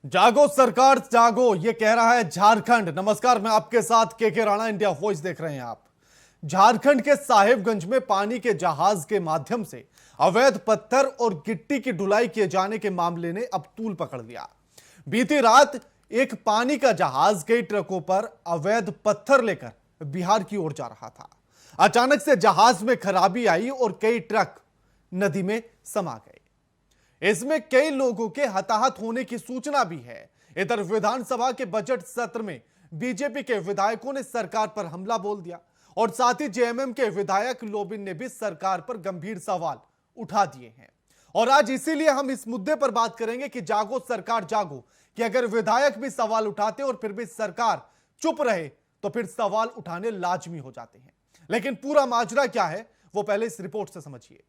जागो सरकार जागो, ये कह रहा है झारखंड। नमस्कार, मैं आपके साथ के राणा, इंडिया वॉइस देख रहे हैं आप। झारखंड के साहेबगंज में पानी के जहाज के माध्यम से अवैध पत्थर और गिट्टी की ढुलाई किए जाने के मामले ने अब तूल पकड़ लिया। बीती रात एक पानी का जहाज कई ट्रकों पर अवैध पत्थर लेकर बिहार की ओर जा रहा था। अचानक से जहाज में खराबी आई और कई ट्रक नदी में समा गए। इसमें कई लोगों के हताहत होने की सूचना भी है। इधर विधानसभा के बजट सत्र में बीजेपी के विधायकों ने सरकार पर हमला बोल दिया और साथ ही जेएमएम के विधायक लोबिन ने भी सरकार पर गंभीर सवाल उठा दिए हैं। और आज इसीलिए हम इस मुद्दे पर बात करेंगे कि जागो सरकार जागो, कि अगर विधायक भी सवाल उठाते और फिर भी सरकार चुप रहे तो फिर सवाल उठाने लाजमी हो जाते हैं। लेकिन पूरा माजरा क्या है वो पहले इस रिपोर्ट से समझिए।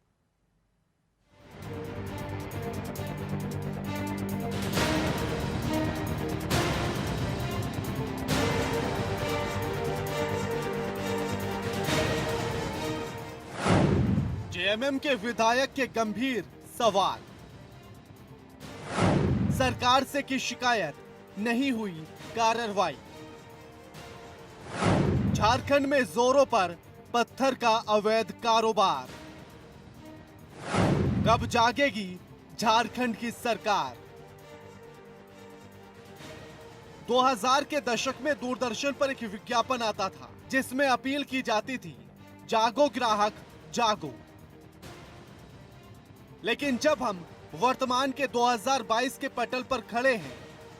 जेएमएम के विधायक के गंभीर सवाल। सरकार से की शिकायत, नहीं हुई कार्रवाई। झारखंड में जोरों पर पत्थर का अवैध कारोबार। कब जागेगी झारखंड की सरकार? 2000 के दशक में दूरदर्शन पर एक विज्ञापन आता था जिसमें अपील की जाती थी, जागो ग्राहक जागो। लेकिन जब हम वर्तमान के 2022 के पटल पर खड़े हैं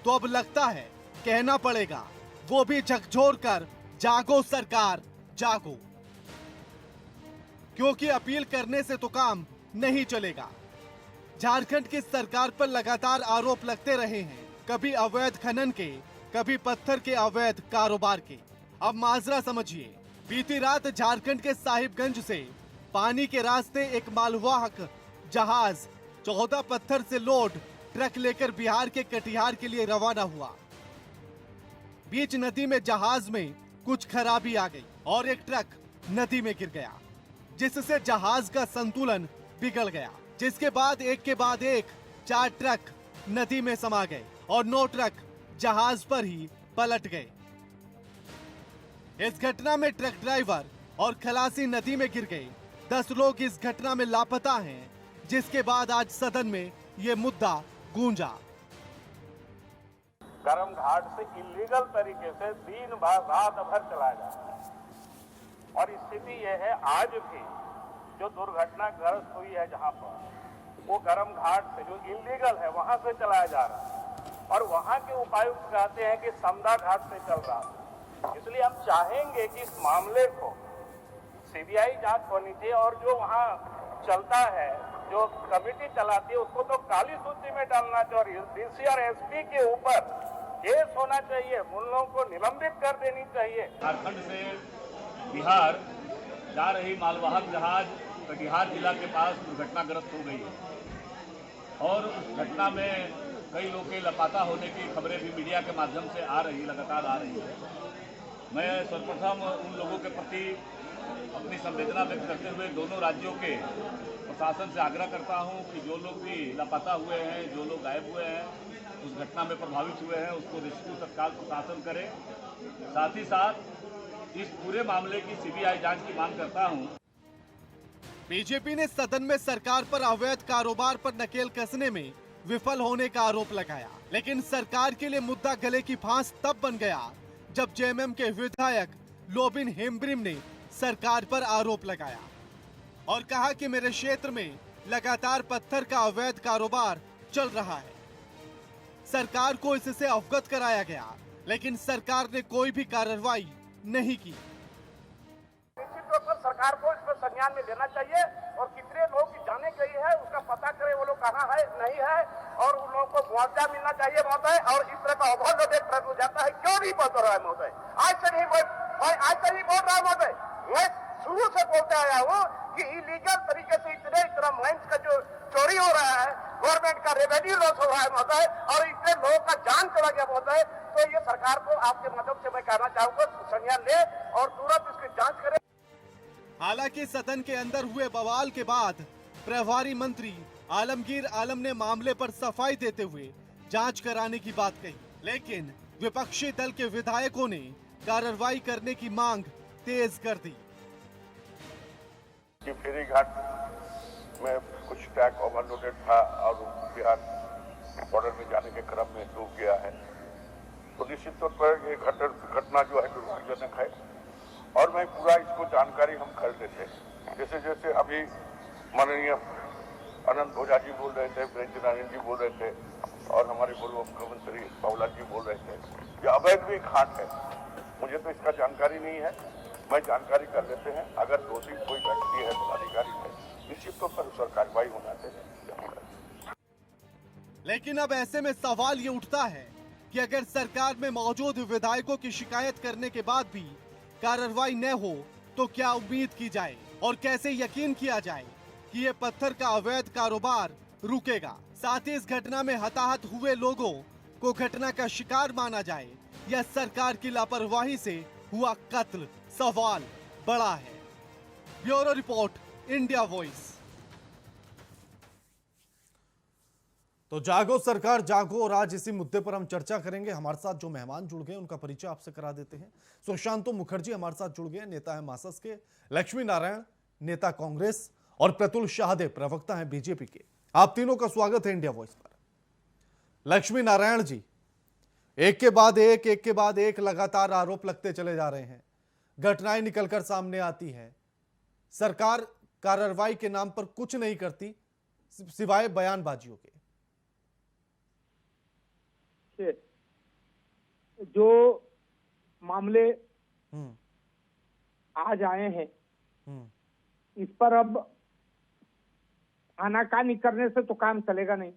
तो अब लगता है कहना पड़ेगा, वो भी झकझोर कर, जागो सरकार जागो। क्योंकि अपील करने से तो काम नहीं चलेगा। झारखंड की सरकार पर लगातार आरोप लगते रहे हैं, कभी अवैध खनन के, कभी पत्थर के अवैध कारोबार के। अब माजरा समझिए। बीती रात झारखंड के साहिबगंज से पानी के रास्ते एक मालवाहक जहाज 14 पत्थर से लोड ट्रक लेकर बिहार के कटिहार के लिए रवाना हुआ। बीच नदी में जहाज में कुछ खराबी आ गई और एक ट्रक नदी में गिर गया, जिससे जहाज का संतुलन बिगड़ गया। जिसके बाद एक के बाद एक 4 ट्रक नदी में समा गए और 9 ट्रक जहाज पर ही पलट गए। इस घटना में ट्रक ड्राइवर और खलासी नदी में गिर गए। 10 लोग इस घटना में लापता हैं, जिसके बाद आज सदन में यह मुद्दा गूंजा। गरम घाट से इलीगल तरीके से दिन भर रात भर चलाया जाता है और स्थिति यह है, आज भी जो दुर्घटनाग्रस्त हुई है जहां पर, वो गरम घाट से जो इलीगल है वहां से चलाया जा रहा है और वहां के उपायुक्त कहते हैं कि समदा घाट से चल रहा है। इसलिए हम चाहेंगे कि इस मामले को सीबीआई जांच होनी चाहिए और जो वहां चलता है, जो कमेटी चलाती है, उसको तो काली सूची में डालना चाहिए। डीसी और एसपी के ऊपर केस होना चाहिए, उन लोगों को निलंबित कर देनी चाहिए। झारखंड से बिहार जा रही मालवाहक जहाज कटिहार जिला के पास दुर्घटनाग्रस्त हो गई है और उस घटना में कई लोग के लापता होने की खबरें भी मीडिया के माध्यम से लगातार आ रही है। मैं सर्वप्रथम उन लोगों के प्रति अपनी संवेदना व्यक्त करते हुए दोनों राज्यों के प्रशासन से आग्रह करता हूं कि जो लोग भी लापता हुए हैं, जो लोग गायब हुए हैं, उस घटना में प्रभावित हुए हैं, उसको रेस्क्यू तत्काल प्रशासन करे। साथ ही साथ इस पूरे मामले की सीबीआई जांच की मांग करता हूं। बीजेपी ने सदन में सरकार पर अवैध कारोबार पर नकेल कसने में विफल होने का आरोप लगाया, लेकिन सरकार के लिए मुद्दा गले की फांस तब बन गया जब जेएमएम के विधायक लोबिन हेम्ब्रिम ने सरकार पर आरोप लगाया और कहा कि मेरे क्षेत्र में लगातार पत्थर का अवैध कारोबार चल रहा है। सरकार को इससे अवगत कराया गया, लेकिन सरकार ने कोई भी कार्रवाई नहीं की। निश्चित तौर पर सरकार को इस पर संज्ञान में लेना चाहिए और कितने लोग की जाने गई है उसका पता करे, वो लोग कहाँ है नहीं है, और उन लोगों को मुआवजा मिलना चाहिए महोदय। और इस तरह का ओवरलोडेड हो जाता है, क्यों नहीं बोल रहा है महोदय? आज से नहीं बोल रहा है महोदय। मैं शुरू से बोलते आया हूँ कि इलीगल तरीके से इतना माइंस का जो चोरी हो रहा है, गवर्नमेंट का रेवेन्यू लॉस हो रहा है महोदय, और इतने लोगों का जान चला गया महोदय। तो ये सरकार को आपके माध्यम से मैं कहना चाहूंगा, संज्ञान ले और तुरंत इसकी जांच करे। हालांकि सदन के अंदर हुए बवाल के बाद प्रभारी मंत्री आलमगीर आलम ने मामले पर सफाई देते हुए जांच कराने की बात कही, लेकिन विपक्षी दल के विधायकों ने कार्रवाई करने की मांग तेज कर दी। कि फेरी घाट में कुछ टैंक ओवरलोडेड था और बिहार बॉर्डर में जाने के क्रम में डूब गया है, तो निश्चित तौर पर ये घटना जो है दुर्भाग्यजनक है। और मैं पूरा इसको जानकारी हम कर लेते हैं, जैसे जैसे अभी माननीय अनंत ओझा जी बोल रहे थे, वीरेंद्र नारायण जी बोल रहे थे और हमारे पूर्व मुख्यमंत्री बाबूलाल जी बोल रहे थे, ये अवैध भी घाट है। मुझे तो इसका जानकारी नहीं है, मैं जानकारी कर लेते हैं। अगर दोषी कोई व्यक्ति है, अधिकारी है, निश्चित तौर पर उस पर कार्रवाई होना चाहिए। लेकिन अब ऐसे में सवाल ये उठता है कि अगर सरकार में मौजूद विधायकों की शिकायत करने के बाद भी कार्रवाई न हो तो क्या उम्मीद की जाए और कैसे यकीन किया जाए कि ये पत्थर का अवैध कारोबार रुकेगा। साथ ही इस घटना में हताहत हुए लोगों को घटना का शिकार माना जाए या सरकार की लापरवाही से हुआ कत्ल, सवाल बड़ा है। Bureau report, India voice. तो जागो सरकार जागो, और आज इसी मुद्दे पर हम चर्चा करेंगे। हमारे साथ जो मेहमान जुड़ गए उनका परिचय आपसे करा देते हैं। सुशांतो मुखर्जी हमारे साथ जुड़ गए, नेता है मासस के, लक्ष्मी नारायण नेता कांग्रेस, और प्रतुल शाहदेव प्रवक्ता हैं बीजेपी के। आप तीनों का स्वागत है इंडिया वॉइस पर। लक्ष्मी नारायण जी, एक के बाद एक लगातार आरोप लगते चले जा रहे हैं, घटनाएं निकलकर सामने आती है, सरकार कार्रवाई के नाम पर कुछ नहीं करती सिवाय बयानबाजियों के। जो मामले आज आए हैं, इस पर अब आनाकानी करने से तो काम चलेगा नहीं।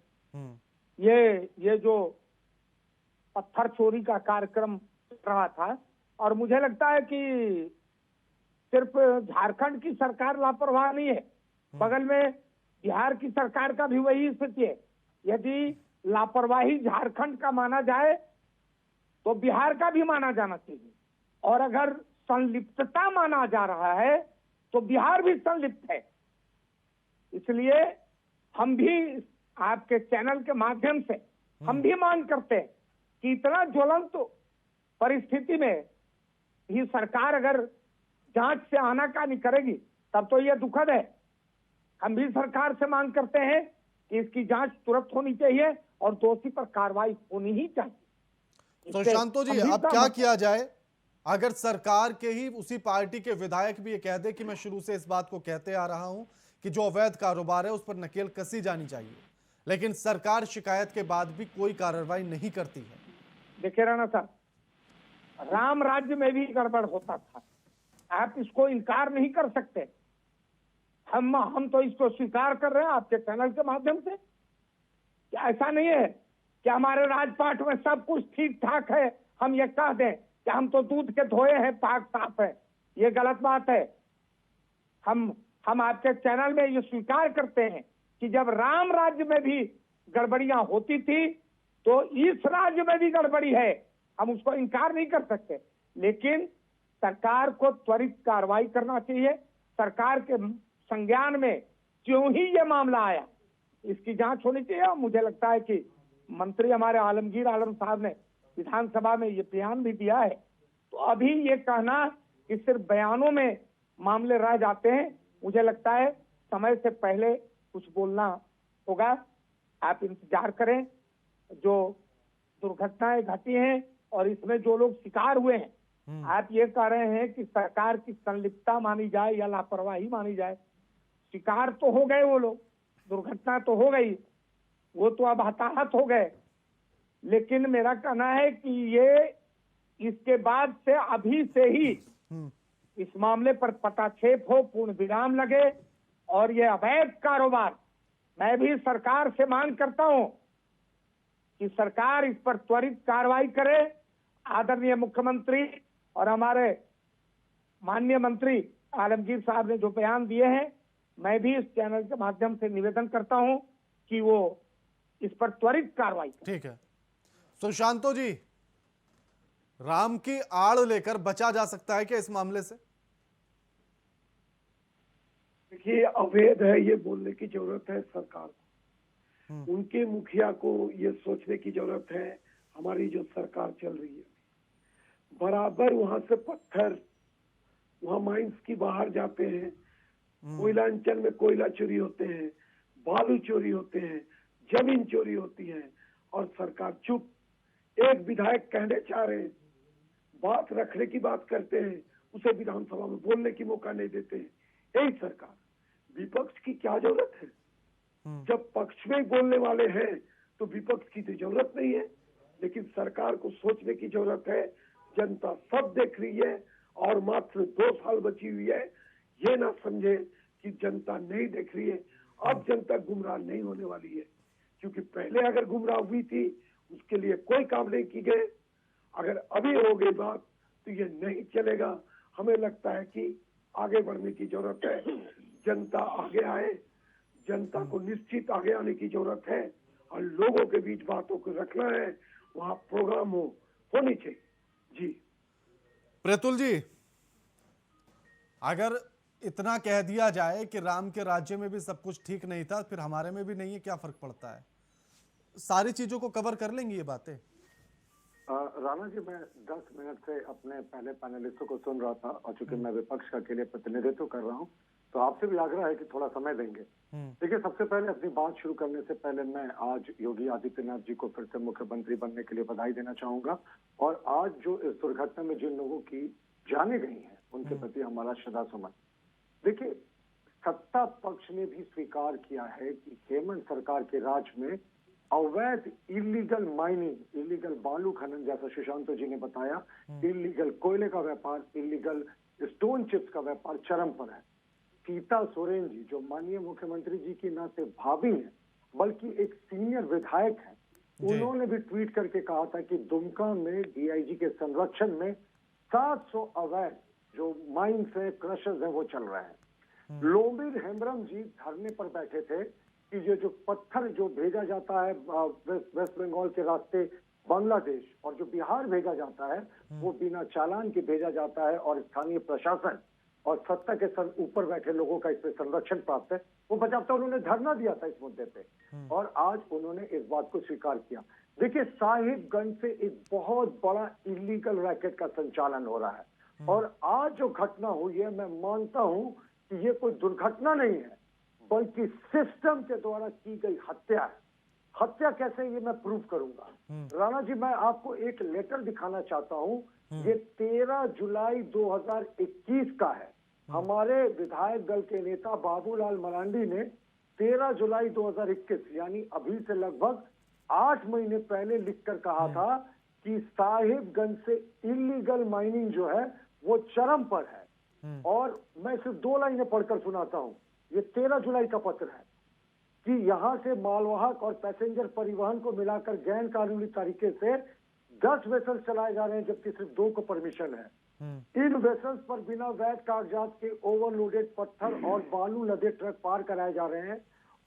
ये जो पत्थर चोरी का कार्यक्रम चल रहा था, और मुझे लगता है कि सिर्फ झारखंड की सरकार लापरवाह नहीं है, बगल में बिहार की सरकार का भी वही स्थिति है। यदि लापरवाही झारखंड का माना जाए तो बिहार का भी माना जाना चाहिए, और अगर संलिप्तता माना जा रहा है तो बिहार भी संलिप्त है। इसलिए हम भी आपके चैनल के माध्यम से हम भी मांग करते हैं कि इतना ज्वलंत परिस्थिति में ही सरकार अगर जांच से आनाकानी करेगी तब तो यह दुखद है। हम भी सरकार से मांग करते हैं कि इसकी जांच तुरंत होनी चाहिए और दोषी पर कार्रवाई होनी ही चाहिए। सुशांतो जी, अब क्या किया जाए अगर सरकार के ही उसी पार्टी के विधायक भी ये कह दे कि मैं शुरू से इस बात को कहते आ रहा हूं कि जो अवैध कारोबार है उस पर नकेल कसी जानी चाहिए, लेकिन सरकार शिकायत के बाद भी कोई कार्रवाई नहीं करती है? देखिए राणा साहब, राम राज्य में भी गड़बड़ होता था, आप इसको इनकार नहीं कर सकते। हम तो इसको स्वीकार कर रहे हैं आपके चैनल के माध्यम से कि ऐसा नहीं है कि हमारे राजपाट में सब कुछ ठीक ठाक है, हम ये कह दें कि हम तो दूध के धोए हैं, पाक साफ है। ये गलत बात है। हम आपके चैनल में ये स्वीकार करते हैं कि जब राम राज्य में भी गड़बड़ियां होती थी तो इस राज्य में भी गड़बड़ी है, हम उसको इनकार नहीं कर सकते। लेकिन सरकार को त्वरित कार्रवाई करना चाहिए। सरकार के संज्ञान में क्यों ही ये मामला आया, इसकी जांच होनी चाहिए। मुझे लगता है कि मंत्री हमारे आलमगीर आलम साहब ने विधानसभा में ये बयान भी दिया है, तो अभी ये कहना कि सिर्फ बयानों में मामले रह जाते हैं, मुझे लगता है समय से पहले कुछ बोलना होगा। आप इंतजार करें, जो दुर्घटनाएं घटी हैं और इसमें जो लोग शिकार हुए हैं, आप ये कह रहे हैं कि सरकार की संलिप्तता मानी जाए या लापरवाही मानी जाए। शिकार तो हो गए वो लोग, दुर्घटना तो हो गई, वो तो अब हताहत हो गए। लेकिन मेरा कहना है कि ये इसके बाद से अभी से ही इस मामले पर पटाक्षेप हो, पूर्ण विराम लगे, और ये अवैध कारोबार, मैं भी सरकार से मांग करता हूं कि सरकार इस पर त्वरित कार्रवाई करे। आदरणीय मुख्यमंत्री और हमारे माननीय मंत्री आलमगीर साहब ने जो बयान दिए हैं, मैं भी इस चैनल के माध्यम से निवेदन करता हूं कि वो इस पर त्वरित कार्रवाई करें। ठीक है सुशांतो जी, राम की आड़ लेकर बचा जा सकता है क्या इस मामले से? देखिए, अवैध है ये बोलने की जरूरत है सरकार को। उनके मुखिया को ये सोचने की जरूरत है, हमारी जो सरकार चल रही है बराबर वहां से पत्थर वहां माइंस की बाहर जाते हैं, कोयला अंचल में कोयला चोरी होते हैं, बालू चोरी होते हैं, जमीन चोरी होती है और सरकार चुप। एक विधायक कहने चाह रहे हैं, बात रखने की बात करते हैं, उसे विधानसभा में बोलने की मौका नहीं देते हैं। यही सरकार, विपक्ष की क्या जरूरत है? जब पक्ष में बोलने वाले हैं तो विपक्ष की तो जरूरत नहीं है, लेकिन सरकार को सोचने की जरूरत है। जनता सब देख रही है और मात्र 2 साल बची हुई है। ये ना समझे कि जनता नहीं देख रही है। अब जनता गुमराह नहीं होने वाली है, क्योंकि पहले अगर गुमराह हुई थी उसके लिए कोई काम नहीं की गए। अगर अभी हो गई बात तो ये नहीं चलेगा। हमें लगता है कि आगे बढ़ने की जरूरत है, जनता आगे आए, जनता को निश्चित आगे आने की जरूरत है और लोगों के बीच बातों को रखना है, वहां प्रोग्राम होनी चाहिए। जी प्रतुल जी, अगर इतना कह दिया जाए कि राम के राज्य में भी सब कुछ ठीक नहीं था, फिर हमारे में भी नहीं है, क्या फर्क पड़ता है? सारी चीजों को कवर कर लेंगे ये बातें? राणा जी, मैं 10 मिनट से अपने पहले पैनलिस्टों को सुन रहा था और चूंकि मैं विपक्ष का के लिए प्रतिनिधित्व कर रहा हूं तो आपसे भी आग्रह है कि थोड़ा समय देंगे। देखिए, सबसे पहले अपनी बात शुरू करने से पहले मैं आज योगी आदित्यनाथ जी को फिर से मुख्यमंत्री बनने के लिए बधाई देना चाहूंगा और आज जो इस दुर्घटना में जिन लोगों की जाने गई हैं उनके प्रति हमारा श्रद्धा सुमन। देखिए, सत्ता पक्ष ने भी स्वीकार किया है कि हेमंत सरकार के राज में अवैध इलीगल माइनिंग, इलीगल बालू खनन, जैसा सुशांत जी ने बताया, इलीगल कोयले का व्यापार, इलीगल स्टोन चिप्स का व्यापार चरम पर है। सीता सोरेन जी, जो माननीय मुख्यमंत्री जी की न सिर्फ भाभी हैं बल्कि एक सीनियर विधायक हैं, उन्होंने भी ट्वीट करके कहा था कि दुमका में डीआईजी के संरक्षण में 700 अवैध जो माइंस है, क्रशर्स है, वो चल रहे हैं। लोबिर हेम्ब्रम जी धरने पर बैठे थे कि ये जो पत्थर जो भेजा जाता है वेस्ट बंगाल के रास्ते बांग्लादेश और जो बिहार भेजा जाता है वो बिना चालान के भेजा जाता है और स्थानीय प्रशासन और सत्ता के ऊपर बैठे लोगों का इसमें संरक्षण प्राप्त है, वो बचाता। उन्होंने धरना दिया था इस मुद्दे पे और आज उन्होंने इस बात को स्वीकार किया। देखिए, साहिबगंज से एक बहुत बड़ा इलीगल रैकेट का संचालन हो रहा है और आज जो घटना हुई है, मैं मानता हूं कि ये कोई दुर्घटना नहीं है बल्कि सिस्टम के द्वारा की गई हत्या है। हत्या कैसे, ये मैं प्रूव करूंगा। राणा जी, मैं आपको एक लेटर दिखाना चाहता हूं। ये 13 जुलाई 2021 का है। हमारे विधायक दल के नेता बाबूलाल मरांडी ने 13 जुलाई 2021 यानी अभी से लगभग 8 महीने पहले लिखकर कहा था कि साहिबगंज से इलीगल माइनिंग जो है वो चरम पर है। और मैं सिर्फ 2 लाइनें पढ़कर सुनाता हूं। ये 13 जुलाई का पत्र है कि यहां से मालवाहक और पैसेंजर परिवहन को मिलाकर गैर कानूनी तरीके से 10 वेसल्स चलाए जा रहे हैं, जबकि सिर्फ 2 को परमिशन है। इन वेसल्स पर बिना वैध कागजात के ओवरलोडेड पत्थर और बालू लदे ट्रक पार कराए जा रहे हैं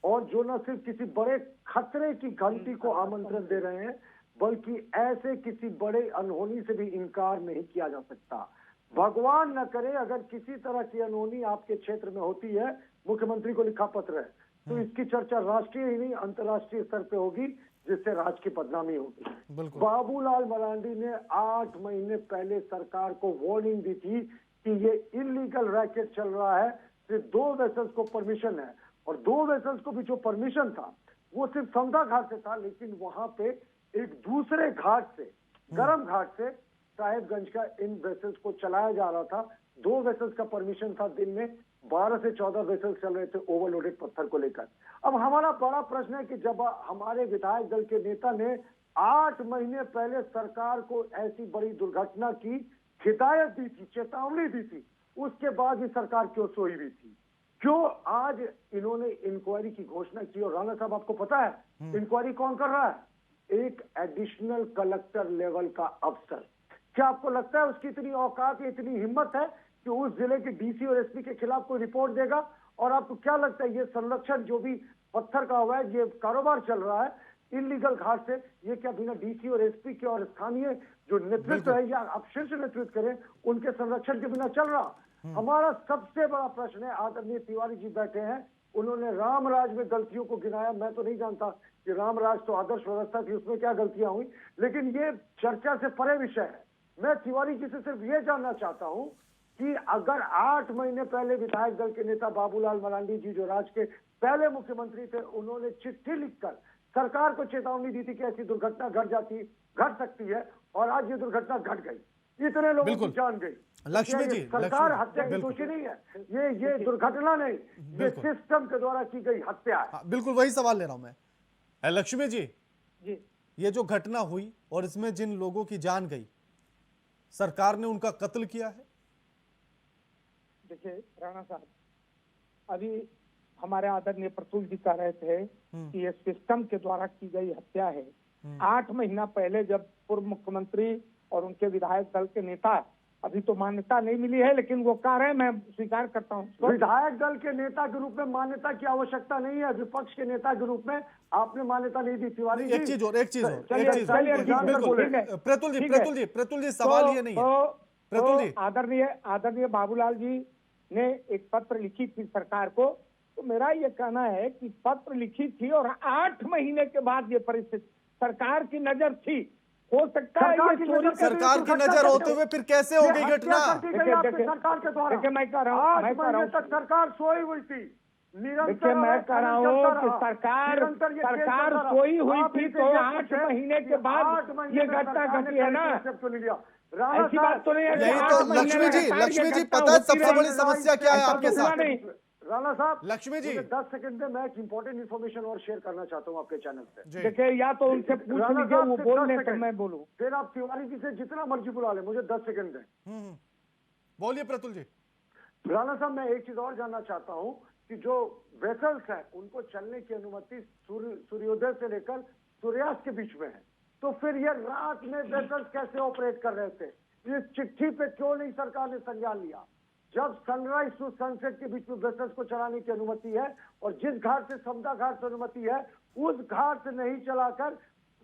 और जो न सिर्फ किसी बड़े खतरे की घंटी को आमंत्रण दे रहे हैं बल्कि ऐसे किसी बड़े अनहोनी से भी इनकार नहीं किया जा सकता। भगवान न करे अगर किसी तरह की अनहोनी आपके क्षेत्र में होती है, मुख्यमंत्री को लिखा पत्र है, तो इसकी चर्चा राष्ट्रीय ही नहीं अंतर्राष्ट्रीय स्तर पे होगी, जिससे राज्य की बदनामी होगी। बाबूलाल मरांडी ने 8 महीने पहले सरकार को वार्निंग दी थी कि ये इलीगल रैकेट चल रहा है, सिर्फ 2 वेसल्स को परमिशन है और 2 वेसल्स को भी जो परमिशन था वो सिर्फ समदा घाट से था, लेकिन वहां पे एक दूसरे घाट से, गर्म घाट से साहिबगंज का इन वेसल्स को चलाया जा रहा था। 2 वेसल्स का परमिशन था, दिन में 12 से 14 वेसल्स चल रहे थे ओवरलोडेड पत्थर को लेकर। अब हमारा बड़ा प्रश्न है कि जब हमारे विधायक दल के नेता ने 8 महीने पहले सरकार को ऐसी बड़ी दुर्घटना की हिदायत दी थी, चेतावनी दी थी, उसके बाद ही सरकार क्यों सोई हुई थी? क्यों आज इन्होंने इंक्वायरी की घोषणा की? और राणा साहब, आपको पता है इंक्वायरी कौन कर रहा है? एक एडिशनल कलेक्टर लेवल का अफसर। क्या आपको लगता है उसकी इतनी औकात, इतनी हिम्मत है कि उस जिले के डीसी और एसपी के खिलाफ कोई रिपोर्ट देगा? और आपको क्या लगता है ये संरक्षण जो भी पत्थर का अवैध ये कारोबार चल रहा है इलीगल घाट से, ये क्या बिना डीसी और एसपी के और स्थानीय जो नेतृत्व है या आप शीर्ष नेतृत्व करें उनके संरक्षण के बिना चल रहा? हमारा सबसे बड़ा प्रश्न है, आदरणीय तिवारी जी बैठे हैं, उन्होंने राम राज में गलतियों को गिनाया। मैं तो नहीं जानता कि राम राज तो आदर्श व्यवस्था थी, उसमें क्या गलतियां हुई, लेकिन ये चर्चा से परे विषय है। मैं तिवारी जी से सिर्फ ये जानना चाहता हूं कि अगर 8 महीने पहले विधायक दल के नेता बाबूलाल मरांडी जी, जो राज्य के पहले मुख्यमंत्री थे, उन्होंने चिट्ठी लिखकर सरकार को चेतावनी दी थी कि ऐसी दुर्घटना घट सकती है, और आज ये दुर्घटना घट गई, इतने लोगों की जान गई। लक्ष्मी जी, सरकार हत्या की दोषी नहीं है, ये दुर्घटना नहीं, ये सिस्टम के द्वारा की गई हत्या है। बिल्कुल वही सवाल ले रहा हूं मैं। लक्ष्मी जी, जी ये जो घटना हुई और इसमें जिन लोगों की जान गई, सरकार ने उनका कत्ल किया है? देखिए राणा साहब, अभी हमारे आदरणीय प्रतुल जी कह रहे थे कि ये सिस्टम के द्वारा की गई हत्या है। 8 महीना पहले जब पूर्व मुख्यमंत्री और उनके विधायक दल के नेता, अभी तो मान्यता नहीं मिली है, लेकिन वो कह रहे हैं, मैं स्वीकार करता हूँ, विधायक दल के नेता के रूप में मान्यता की आवश्यकता नहीं है। विपक्ष के नेता के रूप में आपने मान्यता नहीं दी। तिवारी जी, एक चीज और चलिए, प्रतुल जी सवाल ये नहीं है। प्रतुल जी, आदरणीय बाबूलाल जी ने एक पत्र लिखी थी सरकार को, तो मेरा ये कहना है कि पत्र लिखी थी और 8 महीने के बाद ये परिस्थिति, सरकार की नजर थी, हो सकता है ये चोरी सरकार की नजर होते हुए फिर कैसे हो गई घटना? सरकार के द्वारा। देखिए मैं कह रहा हूँ, 8 महीने तक सरकार सोई हुई थी। देखिए मैं कह रहा हूँ कि सरकार सोई हुई थी, तो 8 महीने के बाद ये घटना घटी है ना, ऐसी बात तो नहीं है। यही तो लक्ष्मी जी पता है सबसे बड़ी समस्या क्या है आपके साथ? राणा साहब, लक्ष्मी जी, 10 सेकंड में मैं एक इंपॉर्टेंट इन्फॉर्मेशन और शेयर करना चाहता हूँ आपके चैनल पे। देखिए या तो उनसे पूछ लीजिए, वो बोल रहे तो मैं बोलूं, फिर आप तिवारी जी से जितना मर्जी बुला ले, मुझे 10 सेकंड दें। बोलिए प्रतुल जी। राणा साहब, मैं एक चीज और जानना चाहता हूँ कि जो वेसल्स हैं उनको चलने की अनुमति सूर्योदय से लेकर सूर्यास्त के बीच में है, तो फिर ये रात में वेसल्स कैसे ऑपरेट कर रहे थे? इस चिट्ठी पे क्यों नहीं सरकार ने संज्ञान लिया? जब सनराइज टू सनसेट के बीच में वेसल्स को चलाने की अनुमति है, और जिस घाट से समदा घाट से अनुमति है, उस घाट से नहीं चलाकर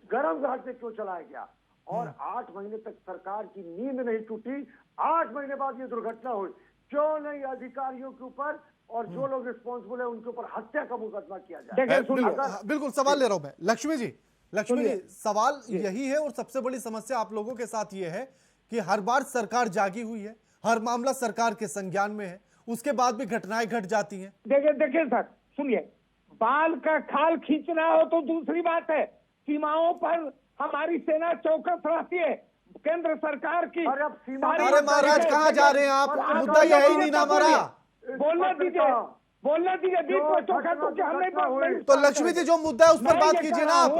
गर्म घाट से क्यों चलाया गया? और 8 महीने तक सरकार की नींद नहीं टूटी, 8 महीने बाद ये दुर्घटना हुई, क्यों नहीं अधिकारियों के ऊपर और जो लोग रिस्पॉन्सिबल है उनके ऊपर हत्या का मुकदमा किया जाए? बिल्कुल सवाल ले रहा हूं मैं। लक्ष्मी जी, सवाल यही है, और सबसे बड़ी समस्या आप लोगों के साथ ये है कि हर बार सरकार जागी हुई है, हर मामला सरकार के संज्ञान में है, उसके बाद भी घटनाएं घट जाती हैं। देखिए सर, सुनिए, बाल का खाल खींचना हो तो दूसरी बात है, सीमाओं पर हमारी सेना चौकस रहती है, केंद्र सरकार की। अरे महाराज कहाँ जा रहे हैं आप? मुद्दा यही नहीं ना हमारा। बोलने दीजिए तो लक्ष्मी जी जो मुद्दा है उस पर बात कीजिए ना आप।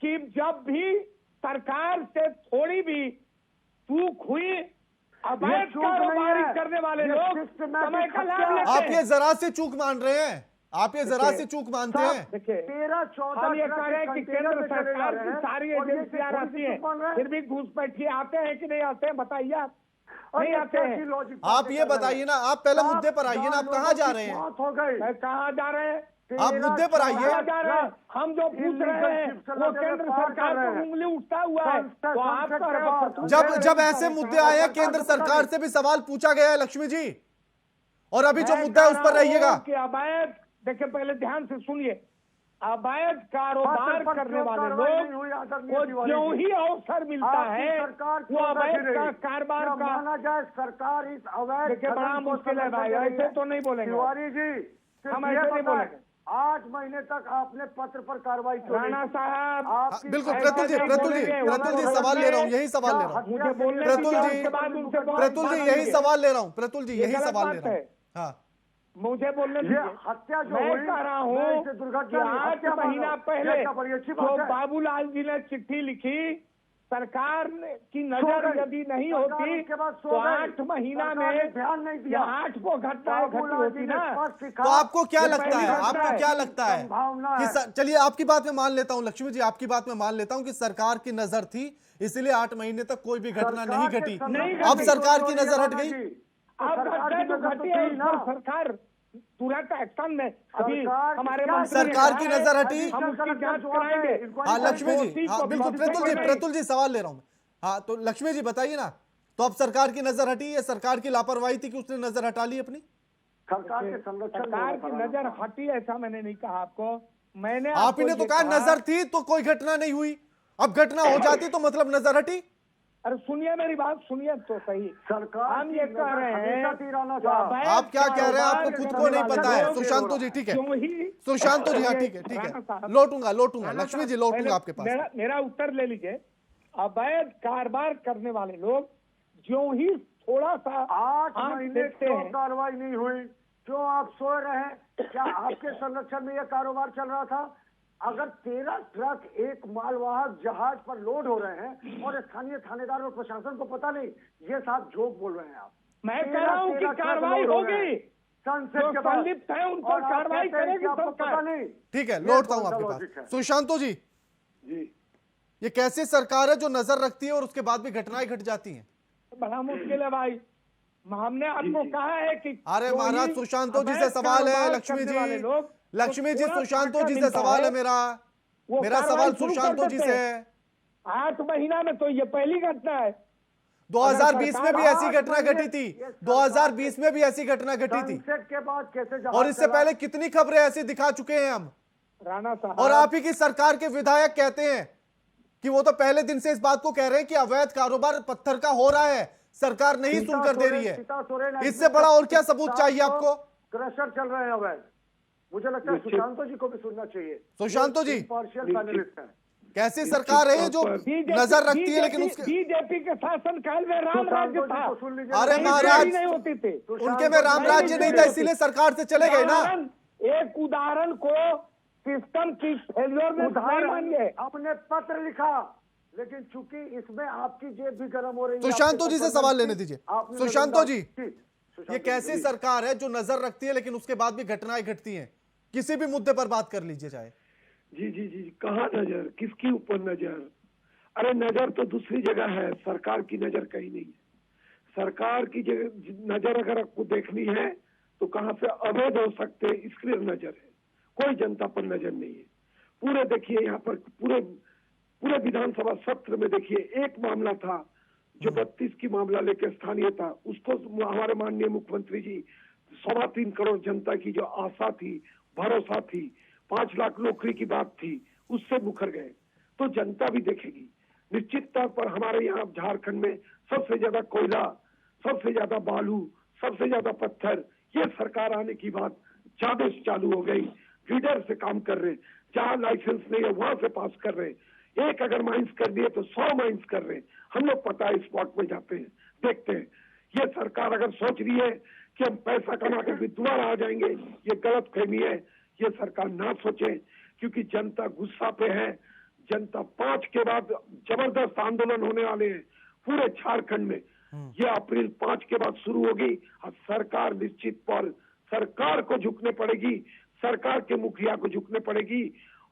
कि जब भी सरकार से थोड़ी भी चूक हुई, अवैध कारोबारी करने वाले लोग समय का लाभ लेते हैं। आप ये जरा से चूक मान रहे हैं, आप ये जरा से चूक मानते हैं। देखिए 13-14 हम ये कह रहे हैं कि केंद्र सरकार की सारी एजेंसियां रहती हैं, फिर भी घुसपैठिए आते हैं कि नहीं आते हैं, बताइए आप। नहीं आते हैं। आप ये बताइए ना, आप पहले मुद्दे पर आइए ना, आप कहाँ जा रहे हैं? कहाँ जा रहे हैं? आप मुद्दे पर आइए। हम जो पूछ रहे हैं वो केंद्र सरकार पर उंगली उठता हुआ है, तो आप जब ऐसे मुद्दे आए हैं केंद्र सरकार से भी सवाल पूछा गया है लक्ष्मी जी, और अभी जो मुद्दा है उस पर रहिएगा। अवैध, देखिए पहले ध्यान से सुनिए, अवैध कारोबार करने वाले लोग को जो ही अवसर मिलता है वो अवैध का कारोबार का माना जाए। सरकार इस अवैध, देखिए बड़ा मुश्किल है भाई, ऐसे तो नहीं बोलेंगे तिवारी जी, हम ऐसे नहीं बोलेंगे। 8 महीने तक आपने पत्र पर कार्रवाई की। राणा साहब बिल्कुल, प्रतुल जी सवाल ले रहा हूँ, यही सवाल ले रहा हूँ। प्रतुल जी यही सवाल ले रहा हूँ। प्रतुल जी यही सवाल ले रहा हूँ। हाँ, मुझे बोलने दीजिए। हत्या जो मैं कह रहा हूँ कि 8 महीना पहले जो बाबूलाल जी ने चिट्ठी लिखी, सरकार की नजर यदि नहीं होती तो 8 महीना में ध्यान नहीं दिया, 8 को घटना होती ना। तो आपको क्या लगता है, आपको क्या लगता है कि चलिए आपकी बात में मान लेता हूं लक्ष्मी जी, आपकी बात में मान लेता हूं कि सरकार की नजर थी, इसलिए 8 महीने तक कोई भी घटना नहीं घटी। अब सरकार की नजर हट गई, अब घटी है, सरकार तुरंत एक्शन में, अभी हमारे सरकार की नजर हटी, हम उसकी जांच कराएंगे। हाँ लक्ष्मी जी, हाँ बिल्कुल प्रतुल जी सवाल ले रहा हूँ मैं। हाँ तो लक्ष्मी जी बताइए ना, तो अब सरकार की नजर हटी, ये सरकार की लापरवाही थी कि उसने नजर हटा ली अपनी? सरकार के संरक्षण में सरकार होना की था। नजर हटी ऐसा मैंने नहीं कहा आपको। मैंने आप ही ने तो कहा नजर थी तो कोई घटना नहीं हुई, अब घटना हो जाती तो मतलब नजर हटी। अरे सुनिए मेरी बात, सुनिए तो सही। सरकार हम की ये कह नजर रहे हमेशा हैं तिराना जो था। अवैध आप क्या कह रहे हैं, आपको कारोबार खुद को नहीं करने पता वाले है। लोग सुशांत जी ठीक है, क्यों ही सुशांत जी हाँ ठीक है राणा साहब, लौटूंगा राणा लक्ष्मी जी साहब, लौटूंगा पहले आपके पास। मेरा उत्तर ले लीजिए। अवैध कारोबार करने वाले लोग जो ही थोड़ा सा 8 आंख महीने देखते क्यों हैं, कार्रवाई नहीं हुई? क्यों आप सोए रहे? क्या आपके संरक्षण में यह कारोबार चल रहा था? अगर 13 ट्रक एक मालवाहक जहाज पर लोड हो रहे हैं और स्थानीय थानेदार और प्रशासन को पता नहीं, ये साहब झूठ बोल रहे हैं आप। मैं कह रहा हूं कि 13 ट्रक कार्रवाई लोड हो रहे होगी, हैं संसद जो के पास। संलिप्त है उन पर और आप कार्रवाई कहते हैं कि करेगी आपको पता सरकार। नहीं। ठीक है ये लौटता हूं कौन सा आपके लॉजिक है? पास। सुशांतो जी, जी ये कैसी सरकार है जो नजर रखती है और उसके बाद भी घटनाएं घट जाती हैं? बड़ा मुश्किल है भाई। हमने आपको कहा है कि अरे जो महाराज ही सुशांतो जी से अवैध सवाल है। कारोबार लक्ष्मी करने वाले जी, लोग, लक्ष्मी जी थोड़ा सुशांतो फायदा जी से मिलता सवाल है है, मेरा वो मेरा कार्रवाई सवाल शुरू कर सुशांतो जी देते से हैं। है। 8 महीना में तो ये पहली घटना है। 2020 में भी ऐसी 8 घटना महीने घटी थी, ये सरकार 2020 में भी ऐसी घटना घटी थी, संसद के बाद कैसे जहाज और इससे चला? पहले कितनी खबरें ऐसी दिखा चुके हैं हम। राणा साहब, और आप ही की सरकार के विधायक कहते हैं कि वो तो पहले दिन से इस बात को कह रहे हैं कि अवैध कारोबार पत्थर का हो रहा है, सरकार नहीं सीता सुनकर दे रही सीता सोरेन है। इससे बड़ा और क्या सबूत चाहिए आपको? क्रशर चल रहे हैं अवैध। मुझे लगता है सुशांतो जी को भी सुनना चाहिए। सुशांतो जी, पार्शियल पैनलिस्ट हैं। कैसी सरकार है ये जो नजर रखती है लेकिन उसके बीजेपी के शासन काल में राम राज्य सुशांतो जी था, को सुन लीजिए। अरे कहीं महाराज, चोरी नहीं होती थी। उनके में राम राज्य नहीं था इसीलिए सरकार से चले गए ना। एक उदाहरण को सिस्टम की फेलियर में नहीं मानिए। आपने पत्र लिखा, लेकिन चूंकि इसमें आपकी जेब भी गर्म हो रही है। सुशांतो जी से सवाल लेने दीजिए। आपने सुशांतो जी, सुशांतो ये कैसी सरकार है जो नजर रखती है लेकिन उसके बाद भी घटनाएं घटती हैं? किसी भी मुद्दे पर बात कर लीजिए चाहे। जी जी जी, कहाँ नजर, किसके ऊपर नजर? अरे नजर तो दूसरी जगह है, सरकार की नजर कहीं नहीं है। सरकार की नजर अगर आपको देखनी है तो कहाँ से अवैध हो सकते हैं इसके लिए नजर है, कोई जनता पर नजर नहीं है। पूरे देखिए यहाँ पर पूरे विधानसभा सत्र में देखिए एक मामला था जो 32 की मामला लेकर स्थानीय था, उसको हमारे माननीय मुख्यमंत्री जी 3.25 करोड़ जनता की जो आशा थी, भरोसा थी, 5 लाख नौकरी की बात थी, उससे मुकर गए। तो जनता भी देखेगी। निश्चित तौर पर हमारे यहाँ झारखंड में सबसे ज्यादा कोयला, सबसे ज्यादा बालू, सबसे ज्यादा पत्थर, ये सरकार आने की बात ज्यादा चालू हो गई। फीडर से काम कर रहे, जहाँ लाइसेंस नहीं है वहां से पास कर रहे। एक अगर माइंस कर दिए तो 100 माइंस कर रहे। हम लोग पता है स्पॉट में जाते हैं, देखते हैं। ये सरकार अगर सोच रही है कि हम पैसा कमा कर भी दोबारा आ जाएंगे, ये गलत फहमी है। ये सरकार ना सोचे, क्योंकि जनता गुस्सा पे है। जनता 5 के बाद जबरदस्त आंदोलन होने वाले हैं पूरे झारखंड में। ये अप्रैल 5 के बाद शुरू होगी और सरकार निश्चित पर सरकार को झुकने पड़ेगी, सरकार के मुखिया को झुकने पड़ेगी,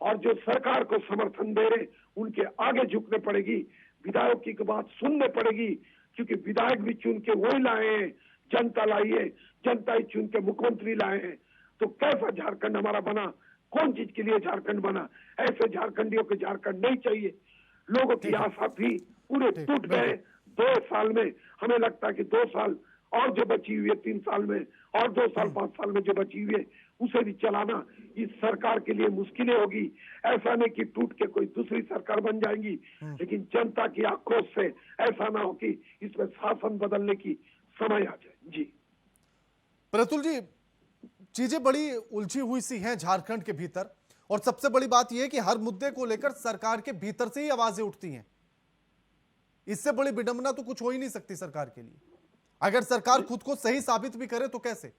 और जो सरकार को समर्थन दे रहे उनके आगे झुकने पड़ेगी। विधायकों की बात सुनने पड़ेगी, क्योंकि विधायक भी चुन के वही लाए हैं, जनता लाई है, जनता ही चुन के मुख्यमंत्री लाए हैं। तो कैसा झारखंड हमारा बना, कौन चीज के लिए झारखंड बना? ऐसे झारखंडियों को झारखंड नहीं चाहिए। लोगों की आशा थी, पूरे टूट गए 2 साल में। हमें लगता है कि 2 साल और जो बची हुई है, 3 साल में और 2 साल 5 साल में जो बची हुई है, उसे भी चलाना इस सरकार के लिए मुश्किलें होगी। ऐसा नहीं कि टूट के कोई दूसरी सरकार बन जाएगी, लेकिन जनता की आक्रोश से ऐसा ना हो कि इसमें शासन बदलने की समय आ जाए। जी प्रतुल जी, चीजें बड़ी उलझी हुई सी हैं झारखंड के भीतर, और सबसे बड़ी बात यह है कि हर मुद्दे को लेकर सरकार के भीतर से ही आवाजें उठती हैं। इससे बड़ी विडंबना तो कुछ हो ही नहीं सकती सरकार के लिए। अगर सरकार खुद को सही साबित भी करे तो कैसे?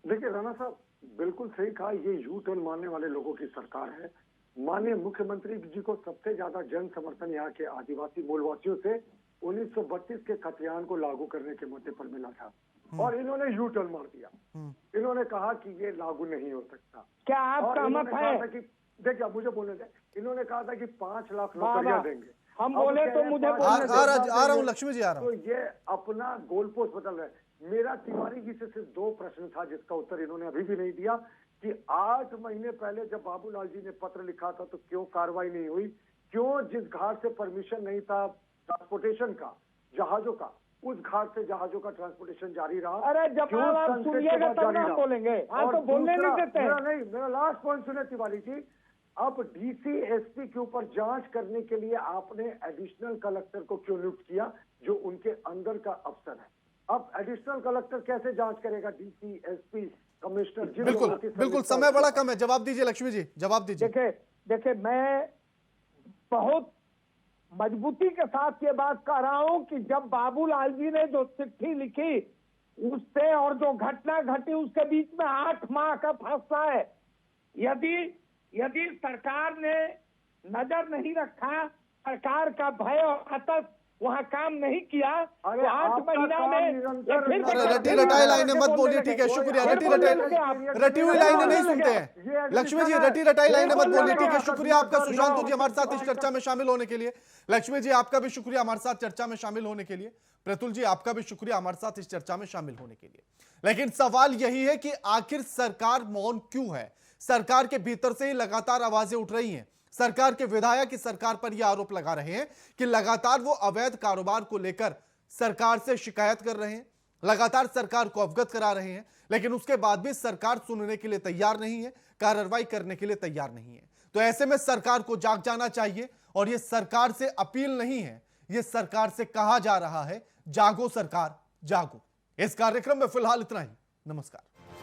देखिए राणा साहब, बिल्कुल सही कहा। ये यू टर्न मानने वाले लोगों की सरकार है। माननीय मुख्यमंत्री जी को सबसे ज्यादा जन समर्थन यहाँ के आदिवासी मूलवासियों से 1932 के खतियान को लागू करने के मुद्दे पर मिला था, और इन्होंने यू टर्न मार दिया। इन्होंने कहा कि ये लागू नहीं हो सकता। क्या आप और सहमत इन्होंने कहा हैं? था कि देखिए मुझे बोलने दें, इन्होंने कहा था कि 5 लाख नौकरियां देंगे। हम अब बोले कह तो रहे हैं मुझे 5 बोलने लाख दो। आ नौकरियां रहा हूं देंगे। लक्ष्मी जी, आ रहा हूं। तो ये अपना गोल पोस्ट बदल रहे हैं। मेरा तिवारी जी से सिर्फ 2 प्रश्न था जिसका उत्तर इन्होंने अभी भी नहीं दिया, कि 8 महीने पहले जब बाबूलाल जी ने पत्र लिखा था तो क्यों कार्रवाई नहीं हुई? क्यों जिस घाट से परमिशन नहीं था ट्रांसपोर्टेशन का, जहाजों का, उस घाट से जहाजों का ट्रांसपोर्टेशन जारी रहा। अरे जब क्यों आप संसद के सुनिएगा बाद तब जारी ना रहा? बोलेंगे, आप और तो बोलने नहीं दूसरा, देते हैं। मेरा लास्ट पॉइंट सुने तिवारी जी, अब डीसी एसपी के ऊपर जांच करने के लिए आपने एडिशनल कलेक्टर को क्यों नियुक्त किया, जो उनके अंदर का अफसर है? अब एडिशनल कलेक्टर कैसे जांच करेगा? डीसी एसपी कमिश्नर, जिन बिल्कुल लोगों की बिल्कुल, सर्विस समय बड़ा कम है। जवाब दीजिए लक्ष्मी जी, जवाब दीजिए। देखिए मैं बहुत मजबूती के साथ ये बात कह रहा हूं कि जब बाबूलाल जी ने जो चिट्ठी लिखी उससे और जो घटना घटी उसके बीच में 8 माह का फासला है। यदि सरकार ने नजर नहीं रखा, सरकार का भय और आतंक वहां काम नहीं किया, अरे तो 8 आपका महीना काम में निरंतर फिर अरे रटी रटाई लाइनें मत बोलिए, ठीक है, शुक्रिया। रटी हुई लाइनें नहीं सुनते हैं लक्ष्मी जी, रटी रटाई लाइनें मत बोलिए, ठीक है, शुक्रिया आपका सुशांत जी हमारे साथ इस चर्चा में शामिल होने के लिए। लक्ष्मी जी आपका भी शुक्रिया हमारे साथ चर्चा में शामिल होने के लिए। प्रतुल जी आपका भी शुक्रिया हमारे साथ इस चर्चा में शामिल होने के लिए। लेकिन सवाल यही है कि आखिर सरकार मौन क्यों है? सरकार के भीतर से ही लगातार आवाजें उठ रही हैं। सरकार के विधायक इस सरकार पर यह आरोप लगा रहे हैं कि लगातार वो अवैध कारोबार को लेकर सरकार से शिकायत कर रहे हैं, लगातार सरकार को अवगत करा रहे हैं, लेकिन उसके बाद भी सरकार सुनने के लिए तैयार नहीं है, कार्रवाई करने के लिए तैयार नहीं है। तो ऐसे में सरकार को जाग जाना चाहिए और यह सरकार से अपील नहीं है, यह सरकार से कहा जा रहा है, जागो सरकार जागो। इस कार्यक्रम में फिलहाल इतना ही। नमस्कार।